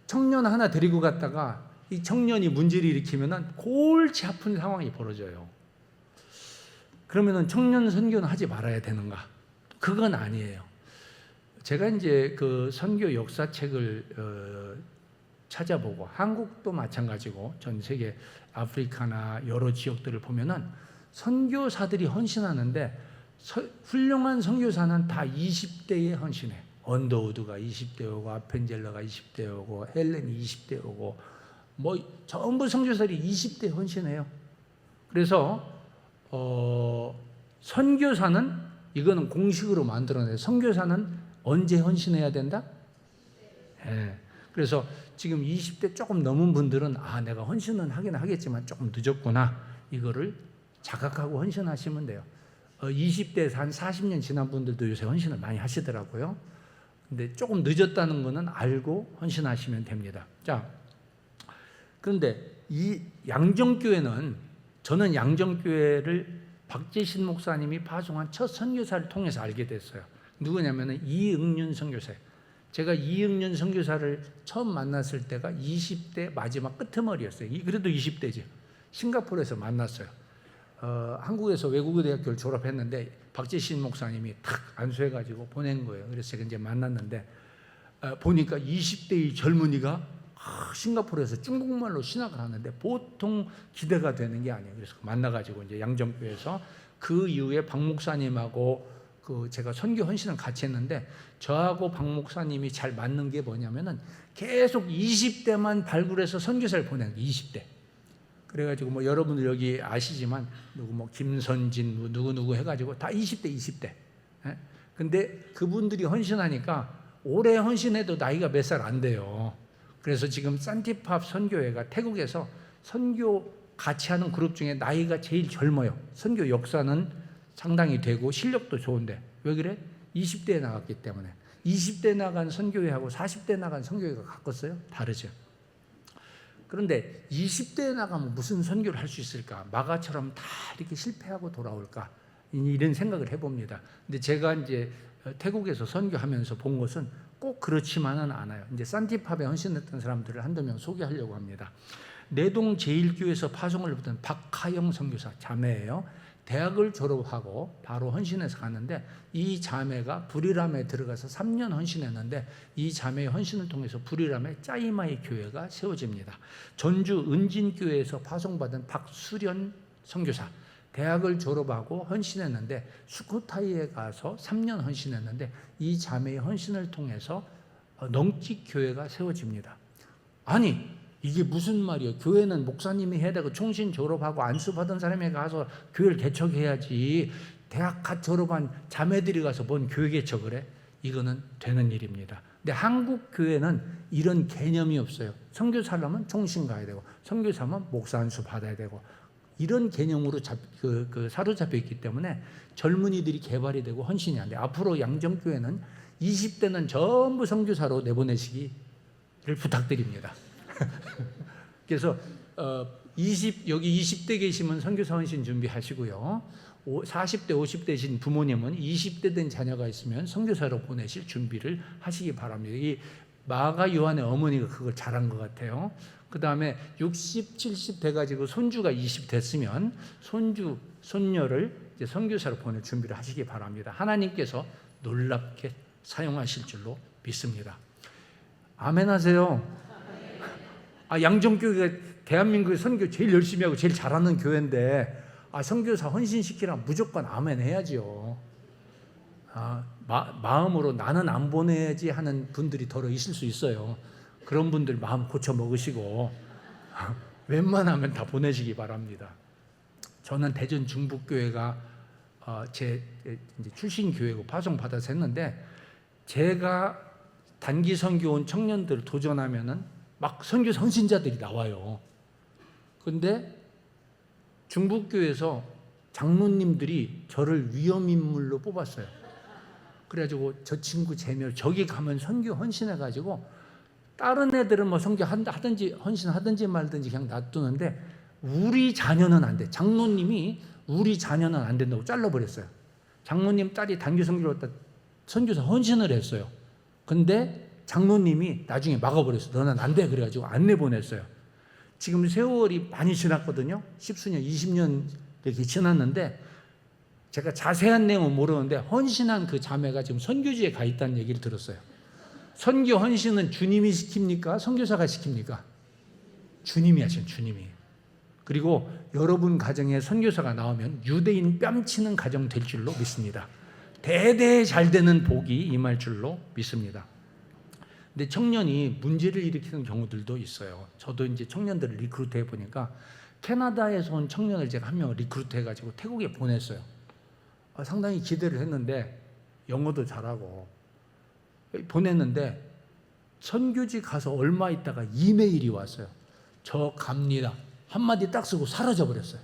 Speaker 2: 청년 하나 데리고 갔다가 이 청년이 문제를 일으키면 골치 아픈 상황이 벌어져요. 그러면 청년 선교는 하지 말아야 되는가? 그건 아니에요. 제가 이제 그 선교 역사책을 찾아보고, 한국도 마찬가지고 전 세계 아프리카나 여러 지역들을 보면은 선교사들이 헌신하는데 훌륭한 선교사는 다 20대에 헌신해. 언더우드가 20대 오고, 아펜젤러가 20대 오고, 헬렌이 20대 오고, 뭐 전부 선교사들이 20대 헌신해요. 그래서 선교사는, 이거는 공식으로 만들어내, 선교사는 언제 헌신해야 된다? 예. 그래서 지금 20대 조금 넘은 분들은 내가 헌신은 하긴 하겠지만 조금 늦었구나. 이거를 자각하고 헌신하시면 돼요. 20대에서 한 40년 지난 분들도 요새 헌신을 많이 하시더라고요. 근데 조금 늦었다는 거는 알고 헌신하시면 됩니다. 자, 그런데 이 양정교회는, 저는 양정교회를 박재신 목사님이 파송한 첫 선교사를 통해서 알게 됐어요. 누구냐면은 이응윤 선교사예요. 제가 이응윤 선교사를 처음 만났을 때가 20대 마지막 끄트머리였어요. 그래도 20대죠. 싱가포르에서 만났어요. 한국에서 외국어대학교를 졸업했는데 박재신 목사님이 탁 안수해가지고 보낸 거예요. 그래서 제가 이제 만났는데 보니까 20대의 젊은이가 싱가포르에서 중국말로 신학을 하는데 보통 기대가 되는 게 아니에요. 그래서 만나가지고 이제 양정교회에서 그 이후에 박 목사님하고 제가 선교 헌신을 같이 했는데, 저하고 박 목사님이 잘 맞는 게 뭐냐면은 계속 20대만 발굴해서 선교사를 보내는 거예요. 20대. 그래가지고 뭐 여러분들 여기 아시지만 누구 뭐 김선진 뭐 누구 해가지고 다 20대. 예? 근데 그분들이 헌신하니까 올해 헌신해도 나이가 몇 살 안 돼요. 그래서 지금 산티팝 선교회가 태국에서 선교 같이 하는 그룹 중에 나이가 제일 젊어요. 선교 역사는 상당히 되고 실력도 좋은데 왜 그래? 20대에 나갔기 때문에. 20대 나간 선교회하고 40대 나간 선교회가 같겠어요? 다르죠. 그런데 20대에 나가면 무슨 선교를 할 수 있을까? 마가처럼 다 이렇게 실패하고 돌아올까? 이런 생각을 해봅니다. 근데 제가 이제 태국에서 선교하면서 본 것은 꼭 그렇지만은 않아요. 이제 산티팝에 헌신했던 사람들을 한두 명 소개하려고 합니다. 내동 제일교회에서 파송을 받은 박하영 선교사, 자매예요. 대학을 졸업하고 바로 헌신해서 갔는데, 이 자매가 부리람에 들어가서 3년 헌신했는데, 이 자매의 헌신을 통해서 부리람에 짜이마이 교회가 세워집니다. 전주 은진교회에서 파송받은 박수련 선교사, 대학을 졸업하고 헌신했는데 수코타이에 가서 3년 헌신했는데, 이 자매의 헌신을 통해서 넝찍교회가 세워집니다. 아니 이게 무슨 말이에요? 교회는 목사님이 해야 되고 총신 졸업하고 안수 받은 사람이 가서 교회를 개척해야지, 대학 갓 졸업한 자매들이 가서 뭔 교회 개척을 해? 이거는 되는 일입니다. 근데 한국 교회는 이런 개념이 없어요. 선교사라면 총신 가야 되고 선교사면 목사 안수 받아야 되고, 이런 개념으로 사로잡혀 있기 때문에 젊은이들이 개발이 되고 헌신이 안 돼. 앞으로 양정교회는 20대는 전부 선교사로 내보내시기를 부탁드립니다. 그래서 여기 20대 계시면 선교사 헌신 준비하시고요. 40대, 50대신 부모님은 20대 된 자녀가 있으면 선교사로 보내실 준비를 하시기 바랍니다. 이 마가 요한의 어머니가 그걸 잘한 것 같아요. 그 다음에 60, 70 돼가지고 손주가 20 됐으면 손주, 손녀를 이제 선교사로 보낼 준비를 하시기 바랍니다. 하나님께서 놀랍게 사용하실 줄로 믿습니다. 아멘 하세요. 양정교회가 대한민국의 선교 제일 열심히 하고 제일 잘하는 교회인데, 선교사 헌신시키라 무조건 아멘 해야지요. 마음으로 나는 안 보내야지 하는 분들이 더러 있을 수 있어요. 그런 분들 마음 고쳐 먹으시고 웬만하면 다 보내시기 바랍니다. 저는 대전 중북교회가 제 이제 출신 교회고 파송 받아서 했는데, 제가 단기 선교 온 청년들 도전하면은 막 선교 선신자들이 나와요. 근데 중북교회에서 장로님들이 저를 위험인물로 뽑았어요. 그래가지고 저 친구 제멸, 저기 가면 선교 헌신해가지고 다른 애들은 뭐 선교 하든지 헌신하든지 말든지 그냥 놔두는데 우리 자녀는 안 돼. 장로님이 우리 자녀는 안 된다고 잘라버렸어요. 장로님 딸이 단기 선교를 왔다 선교사 헌신을 했어요. 근데 장로님이 나중에 막아버렸어요. 너는 안 돼. 그래가지고 안 내보냈어요. 지금 세월이 많이 지났거든요. 10수년, 20년 이렇게 지났는데 제가 자세한 내용은 모르는데 헌신한 그 자매가 지금 선교지에 가 있다는 얘기를 들었어요. 선교 헌신은 주님이 시킵니까? 선교사가 시킵니까? 주님이 하시는, 주님이. 그리고 여러분 가정에 선교사가 나오면 유대인 뺨치는 가정 될 줄로 믿습니다. 대대 잘 되는 복이 임할 줄로 믿습니다. 근데 청년이 문제를 일으키는 경우들도 있어요. 저도 이제 청년들을 리크루트 해보니까 캐나다에서 온 청년을 제가 한 명을 리크루트 해가지고 태국에 보냈어요. 상당히 기대를 했는데 영어도 잘하고 보냈는데 선교지 가서 얼마 있다가 이메일이 왔어요. 저 갑니다. 한마디 딱 쓰고 사라져 버렸어요.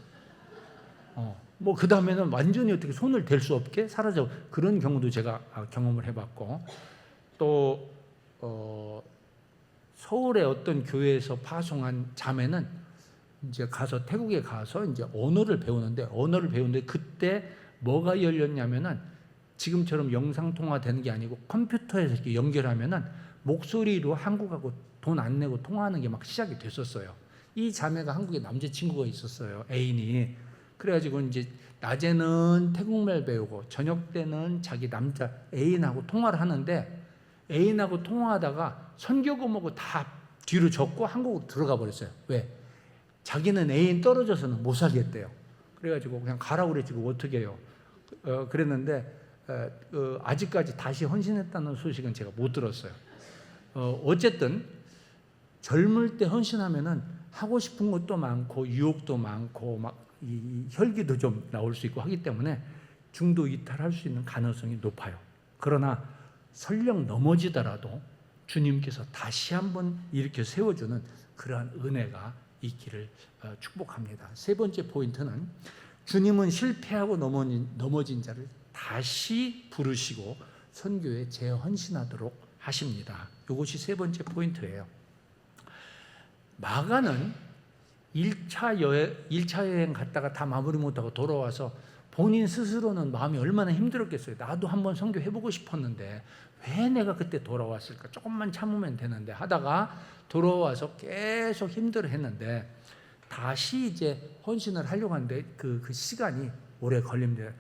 Speaker 2: 뭐 그 다음에는 완전히 어떻게 손을 댈 수 없게 사라져. 그런 경우도 제가 경험을 해봤고, 또 서울의 어떤 교회에서 파송한 자매는 이제 가서 태국에 가서 이제 언어를 배우는데 그때 뭐가 열렸냐면은 지금처럼 영상 통화되는 게 아니고 컴퓨터에서 이렇게 연결하면은 목소리로 한국하고 돈 안 내고 통화하는 게 막 시작이 됐었어요. 이 자매가 한국에 남자친구가 있었어요. 애인이. 그래가지고 이제 낮에는 태국말 배우고 저녁 때는 자기 남자 애인하고 통화를 하는데, 애인하고 통화하다가 선교고뭐고 다 뒤로 접고 한국으로 들어가 버렸어요. 왜? 자기는 애인 떨어져서는 못 살겠대요. 그래가지고 그냥 가라고 그랬지 뭐 어떻게 해요. 그랬는데 아직까지 다시 헌신했다는 소식은 제가 못 들었어요. 어쨌든 젊을 때 헌신하면은 하고 싶은 것도 많고 유혹도 많고 막 이 혈기도 좀 나올 수 있고 하기 때문에 중도 이탈할 수 있는 가능성이 높아요. 그러나 설령 넘어지더라도 주님께서 다시 한번 일으켜 세워주는 그러한 은혜가 있기를 축복합니다. 세 번째 포인트는 주님은 실패하고 넘어진 자를 다시 부르시고 선교에 재헌신하도록 하십니다. 이것이 세 번째 포인트예요. 마가는 1차 여행 갔다가 다 마무리 못하고 돌아와서 본인 스스로는 마음이 얼마나 힘들었겠어요. 나도 한번 선교해보고 싶었는데 왜 내가 그때 돌아왔을까? 조금만 참으면 되는데 하다가 돌아와서 계속 힘들어했는데 다시 이제 헌신을 하려고 하는데 그 시간이 오래 걸립니다.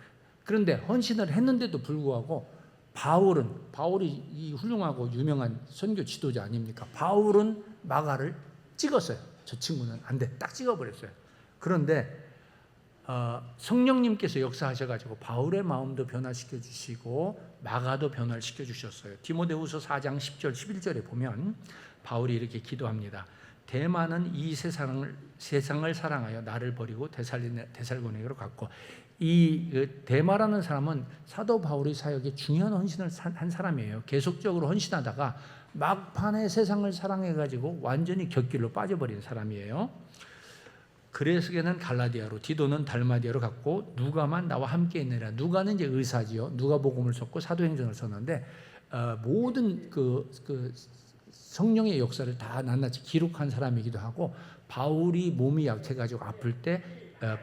Speaker 2: 그런데 헌신을 했는데도 불구하고 바울이 이 훌륭하고 유명한 선교 지도자 아닙니까? 바울은 마가를 찍었어요. 저 친구는 안 돼. 딱 찍어버렸어요. 그런데 성령님께서 역사하셔가지고 바울의 마음도 변화시켜 주시고 마가도 변화시켜 주셨어요. 디모데후서 4장 10절 11절에 보면 바울이 이렇게 기도합니다. 대만은 이 세상을 사랑하여 나를 버리고 데살로니가로 갔고, 이 데마라는 사람은 사도 바울의 사역에 중요한 헌신을 한 사람이에요. 계속적으로 헌신하다가 막판에 세상을 사랑해가지고 완전히 곁길로 빠져버린 사람이에요. 그레스게는 갈라디아로, 디도는 달마디아로 갔고, 누가만 나와 함께 있느라. 누가는 이제 의사지요. 누가복음을 썼고 사도행전을 썼는데 모든 그 성령의 역사를 다 낱낱이 기록한 사람이기도 하고, 바울이 몸이 약해가지고 아플 때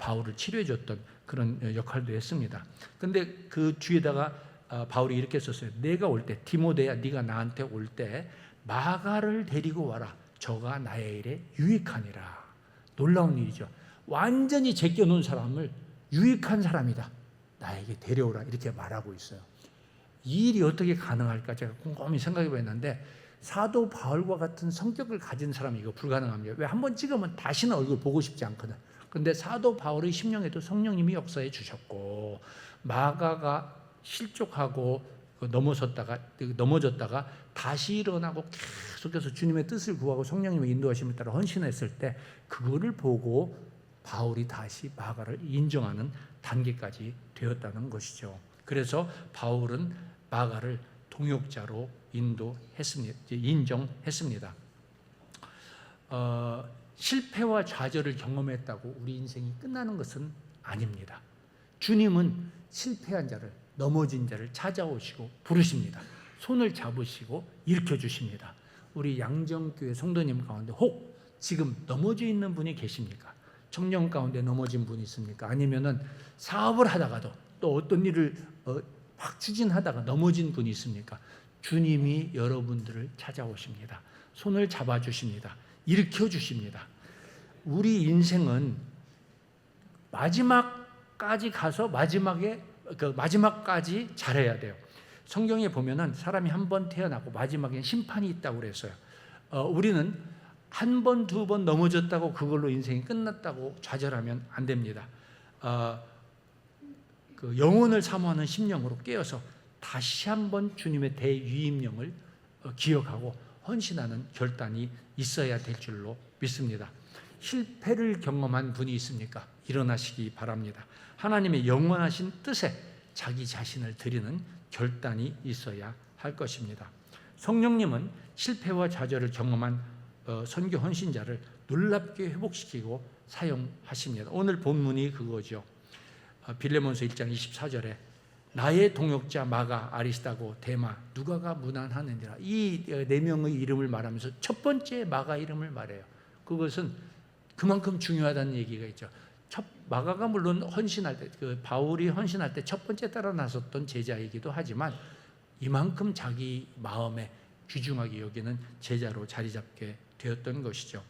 Speaker 2: 바울을 치료해줬던 그런 역할도 했습니다. 근데 그 뒤에다가 바울이 이렇게 썼어요. 내가 올 때, 디모데야 네가 나한테 올 때 마가를 데리고 와라. 저가 나의 일에 유익하니라. 놀라운 일이죠. 완전히 제껴놓은 사람을 유익한 사람이다, 나에게 데려오라, 이렇게 말하고 있어요. 이 일이 어떻게 가능할까 제가 곰곰이 생각해 봤는데, 사도 바울과 같은 성격을 가진 사람이 이거 불가능합니다. 왜? 한번 찍으면 다시는 얼굴 보고 싶지 않거든. 근데 사도 바울의 심령에도 성령님이 역사해 주셨고, 마가가 실족하고 넘어졌다가 다시 일어나고 계속해서 주님의 뜻을 구하고 성령님의 인도하심에 따라 헌신했을 때 그거를 보고 바울이 다시 마가를 인정하는 단계까지 되었다는 것이죠. 그래서 바울은 마가를 동역자로 인정했습니다. 실패와 좌절을 경험했다고 우리 인생이 끝나는 것은 아닙니다. 주님은 실패한 자를, 넘어진 자를 찾아오시고 부르십니다. 손을 잡으시고 일으켜주십니다. 우리 양정교회 성도님 가운데 혹 지금 넘어져 있는 분이 계십니까? 청년 가운데 넘어진 분이 있습니까? 아니면은 사업을 하다가도 또 어떤 일을 막 추진하다가 넘어진 분이 있습니까? 주님이 여러분들을 찾아오십니다. 손을 잡아주십니다. 일으켜주십니다. 우리 인생은 마지막까지 가서 마지막까지 잘해야 돼요. 성경에 보면은 사람이 한 번 태어나고 마지막엔 심판이 있다고 그랬어요. 우리는 한 번, 두 번 넘어졌다고 그걸로 인생이 끝났다고 좌절하면 안 됩니다. 그 영혼을 사모하는 심령으로 깨어서 다시 한번 주님의 대위임령을 기억하고 헌신하는 결단이 있어야 될 줄로 믿습니다. 실패를 경험한 분이 있습니까? 일어나시기 바랍니다. 하나님의 영원하신 뜻에 자기 자신을 드리는 결단이 있어야 할 것입니다. 성령님은 실패와 좌절을 경험한 선교 헌신자를 놀랍게 회복시키고 사용하십니다. 오늘 본문이 그거죠. 빌레몬서 1장 24절에 나의 동역자 마가, 아리스다고, 데마, 누가가 문안하느니라. 이 네 명의 이름을 말하면서 첫 번째 마가 이름을 말해요. 그것은 그만큼 중요하다는 얘기가 있죠. 마가가 물론 헌신할 때, 바울이 헌신할 때 첫 번째 따라 나섰던 제자이기도 하지만 이만큼 자기 마음에 귀중하게 여기는 제자로 자리 잡게 되었던 것이죠.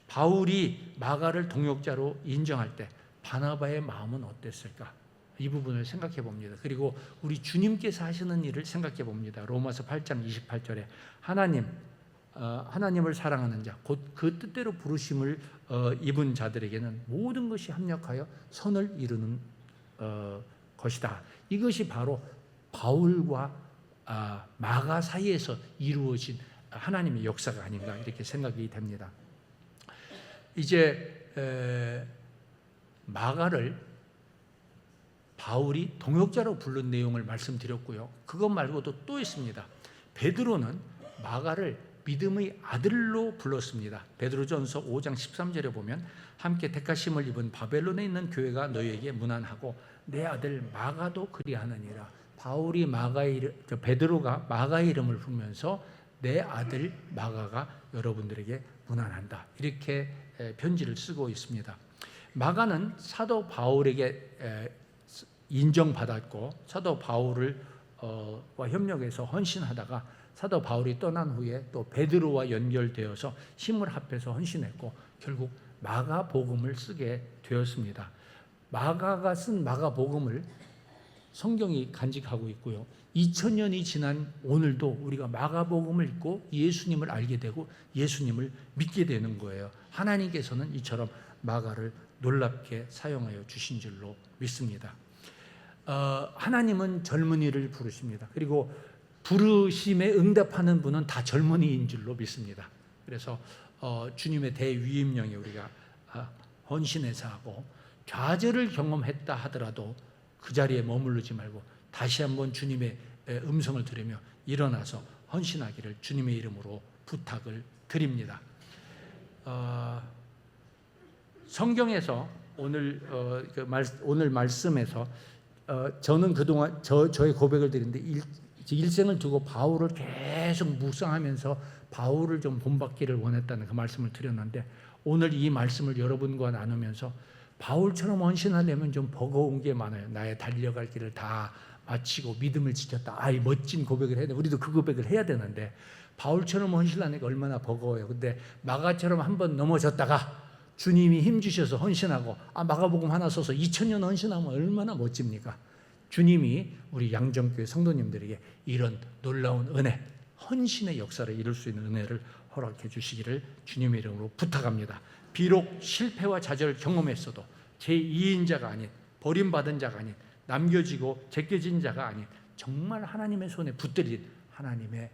Speaker 2: 바울이 마가를 동역자로 인정할 때 바나바의 마음은 어땠을까? 이 부분을 생각해 봅니다. 그리고 우리 주님께서 하시는 일을 생각해 봅니다. 로마서 8장 28절에 하나님을 사랑하는 자, 곧 그 뜻대로 부르심을 입은 자들에게는 모든 것이 합력하여 선을 이루는 것이다. 이것이 바로 바울과 마가 사이에서 이루어진 하나님의 역사가 아닌가 이렇게 생각이 됩니다. 이제 마가를 바울이 동역자로 부른 내용을 말씀드렸고요. 그것 말고도 또 있습니다. 베드로는 마가를 믿음의 아들로 불렀습니다. 베드로전서 5장 13절에 보면 함께 택하심을 입은 바벨론에 있는 교회가 너희에게 문안하고 내 아들 마가도 그리하느니라. 바울이 베드로가 마가의 이름을 부르면서 내 아들 마가가 여러분들에게 문안한다. 이렇게 편지를 쓰고 있습니다. 마가는 사도 바울에게 인정받았고 사도 바울과 협력해서 헌신하다가 사도 바울이 떠난 후에 또 베드로와 연결되어서 힘을 합해서 헌신했고 결국 마가복음을 쓰게 되었습니다. 마가가 쓴 마가복음을 성경이 간직하고 있고요. 2000년이 지난 오늘도 우리가 마가복음을 읽고 예수님을 알게 되고 예수님을 믿게 되는 거예요. 하나님께서는 이처럼 마가를 놀랍게 사용하여 주신 줄로 믿습니다. 하나님은 젊은이를 부르십니다. 그리고 부르심에 응답하는 분은 다 젊은이인 줄로 믿습니다. 그래서 주님의 대위임령에 우리가 헌신해서 하고 좌절을 경험했다 하더라도 그 자리에 머무르지 말고 다시 한번 주님의 음성을 들으며 일어나서 헌신하기를 주님의 이름으로 부탁을 드립니다. 성경에서 오늘 말씀에서 저는 그동안 저의 고백을 드리는데 일생을 두고 바울을 계속 묵상하면서 바울을 좀 본받기를 원했다는 그 말씀을 드렸는데 오늘 이 말씀을 여러분과 나누면서 바울처럼 헌신하려면 좀 버거운 게 많아요. 나의 달려갈 길을 다 마치고 믿음을 지켰다. 이 멋진 고백을 해야 돼. 우리도 그 고백을 해야 되는데 바울처럼 헌신하니까 얼마나 버거워요. 근데 마가처럼 한번 넘어졌다가 주님이 힘 주셔서 헌신하고 마가복음 하나 써서 2000년 헌신하면 얼마나 멋집니까? 주님이 우리 양정교회 성도님들에게 이런 놀라운 은혜, 헌신의 역사를 이룰 수 있는 은혜를 허락해 주시기를 주님의 이름으로 부탁합니다. 비록 실패와 좌절을 경험했어도 제2인자가 아닌, 버림받은 자가 아닌, 남겨지고 제껴진 자가 아닌 정말 하나님의 손에 붙들린 하나님의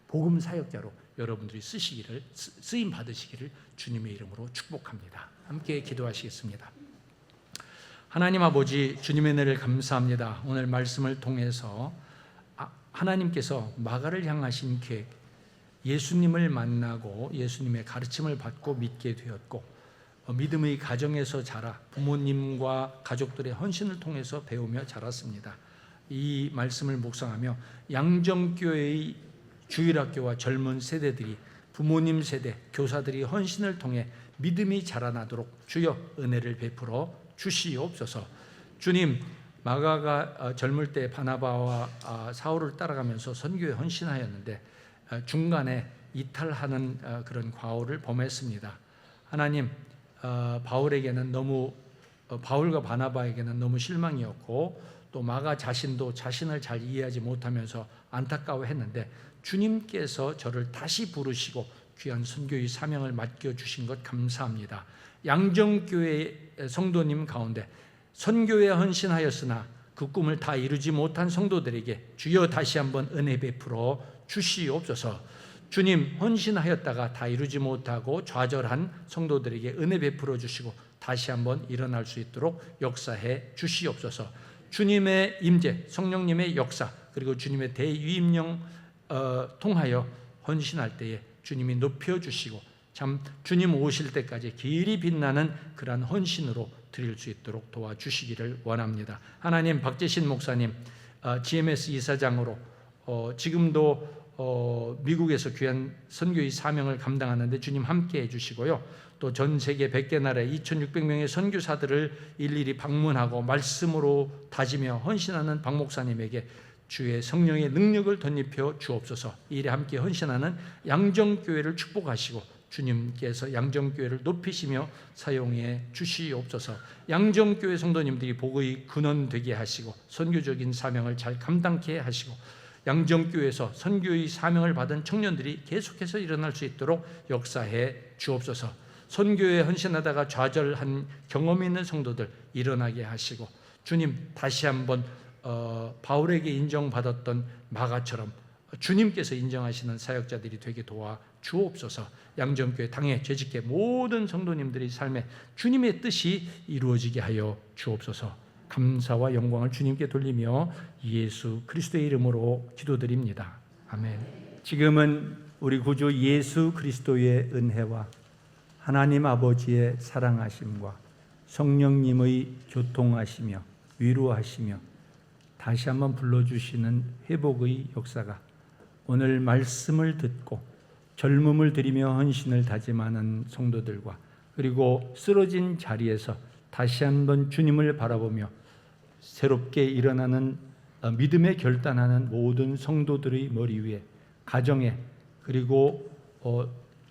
Speaker 2: 복음 사역자로 여러분들이 쓰임 받으시기를 주님의 이름으로 축복합니다. 함께 기도하시겠습니다. 하나님 아버지, 주님의 은혜를 감사합니다. 오늘 말씀을 통해서 하나님께서 마가를 향하신 계획, 예수님을 만나고 예수님의 가르침을 받고 믿게 되었고 믿음의 가정에서 자라 부모님과 가족들의 헌신을 통해서 배우며 자랐습니다. 이 말씀을 묵상하며 양정교회의 주일학교와 젊은 세대들이 부모님 세대, 교사들이 헌신을 통해 믿음이 자라나도록 주여 은혜를 베풀어 주시옵소서. 주님, 마가가 젊을 때 바나바와 사울을 따라가면서 선교에 헌신하였는데 중간에 이탈하는 그런 과오를 범했습니다. 하나님, 바울에게는 바울과 바나바에게는 너무 실망이었고 또 마가 자신도 자신을 잘 이해하지 못하면서 안타까워했는데 주님께서 저를 다시 부르시고 귀한 선교의 사명을 맡겨주신 것 감사합니다. 양정교회 성도님 가운데 선교에 헌신하였으나 그 꿈을 다 이루지 못한 성도들에게 주여 다시 한번 은혜 베풀어 주시옵소서. 주님, 헌신하였다가 다 이루지 못하고 좌절한 성도들에게 은혜 베풀어 주시고 다시 한번 일어날 수 있도록 역사해 주시옵소서. 주님의 임재, 성령님의 역사, 그리고 주님의 대위임령 통하여 헌신할 때에 주님이 높여주시고 참 주님 오실 때까지 길이 빛나는 그러한 헌신으로 드릴 수 있도록 도와주시기를 원합니다. 하나님, 박재신 목사님 GMS 이사장으로 지금도 미국에서 귀한 선교의 사명을 감당하는데 주님 함께 해주시고요. 또 전 세계 100개 나라에 2,600명의 선교사들을 일일이 방문하고 말씀으로 다지며 헌신하는 박 목사님에게 주의 성령의 능력을 덧입혀 주옵소서. 이 일에 함께 헌신하는 양정교회를 축복하시고 주님께서 양정교회를 높이시며 사용해 주시옵소서. 양정교회 성도님들이 복의 근원 되게 하시고 선교적인 사명을 잘 감당케 하시고 양정교회에서 선교의 사명을 받은 청년들이 계속해서 일어날 수 있도록 역사해 주옵소서. 선교에 헌신하다가 좌절한 경험이 있는 성도들 일어나게 하시고 주님, 다시 한번 바울에게 인정받았던 마가처럼 주님께서 인정하시는 사역자들이 되게 도와 주옵소서. 양정교회 당회 재직계 모든 성도님들의 삶에 주님의 뜻이 이루어지게 하여 주옵소서. 감사와 영광을 주님께 돌리며 예수 그리스도의 이름으로 기도드립니다. 아멘.
Speaker 3: 지금은 우리 구주 예수 그리스도의 은혜와 하나님 아버지의 사랑하심과 성령님의 교통하시며 위로하시며 다시 한번 불러주시는 회복의 역사가 오늘 말씀을 듣고 젊음을 들이며 헌신을 다짐하는 성도들과 그리고 쓰러진 자리에서 다시 한번 주님을 바라보며 새롭게 일어나는 믿음에 결단하는 모든 성도들의 머리 위에 가정에 그리고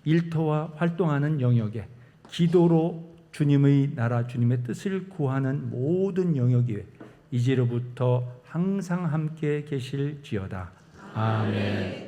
Speaker 3: 일터와 활동하는 영역에 기도로 주님의 나라 주님의 뜻을 구하는 모든 영역 위에 이제로부터 항상 함께 계실지어다. 아멘.